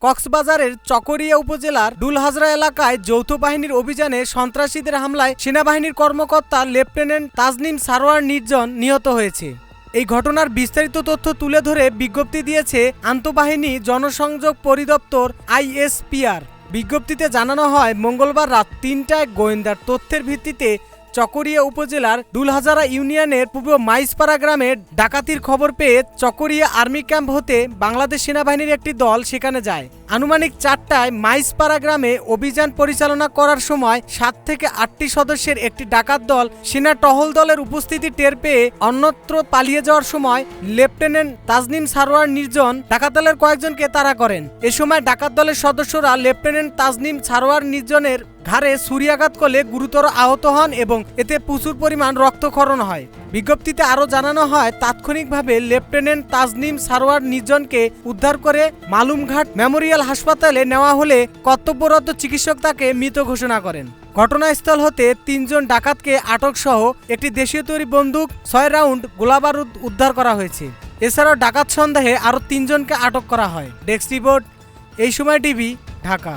কক্সবাজারের চকরিয়া উপজেলার ডুলহাজরা এলাকায় যৌথ বাহিনীর অভিযানে সন্ত্রাসীদের হামলায় সেনাবাহিনীর কর্মকর্তা লেফটেন্যান্ট তাজনিম সারোয়ার নির্জন নিহত হয়েছে। এই ঘটনার বিস্তারিত তথ্য তুলে ধরে বিজ্ঞপ্তি দিয়েছে আন্তঃবাহিনী জনসংযোগ পরিদপ্তর ISPR। বিজ্ঞপ্তিতে জানানো হয়, মঙ্গলবার রাত ৩টায় গোয়েন্দার তথ্যের ভিত্তিতে চকরিয়া উপজেলার ডুলহাজারা ইউনিয়নের পূর্ব মাইজপাড়া গ্রামে ডাকাতির খবর পেয়ে চকরিয়া আর্মি ক্যাম্প হতে বাংলাদেশ সেনাবাহিনীর একটি দল সেখানে যায়। আনুমানিক ৪টায় মাইজপাড়া গ্রামে অভিযান পরিচালনা করার সময় ৭ থেকে ৮টি সদস্যের একটি ডাকাত দল সেনা টহল দলের উপস্থিতি টের পেয়ে অন্যত্র পালিয়ে যাওয়ার সময় লেফটেন্যান্ট তাজনিম সারোয়ার নির্জন ডাকাত দলের কয়েকজনকে তাড়া করেন। এ সময় ডাকাত দলের সদস্যরা লেফটেন্যান্ট তাজনিম সারোয়ার নির্জনের ঘাড়ে ছুরিয়াঘাত করলে গুরুতর আহত হন এবং এতে প্রচুর পরিমাণ রক্তক্ষরণ হয়। বিজ্ঞপ্তিতে আরও জানানো হয়, তাৎক্ষণিকভাবে লেফটেন্যান্ট তাজনিম সারোয়ার নির্জনকে উদ্ধার করে মালুমঘাট মেমোরিয়াল হাসপাতালে নেওয়া হলে কর্তব্যরত চিকিৎসক তাকে মৃত ঘোষণা করেন। ঘটনাস্থল হতে ৩ জন ডাকাতকে আটক সহ একটি দেশীয় তৈরি বন্দুক, ৬ রাউন্ড গোলাবারুদ উদ্ধার করা হয়েছে। এছাড়াও ডাকাত সন্দেহে আরও ৩ জনকে আটক করা হয়। ডেস্ক রিপোর্ট, এই সময় টিভি, ঢাকা।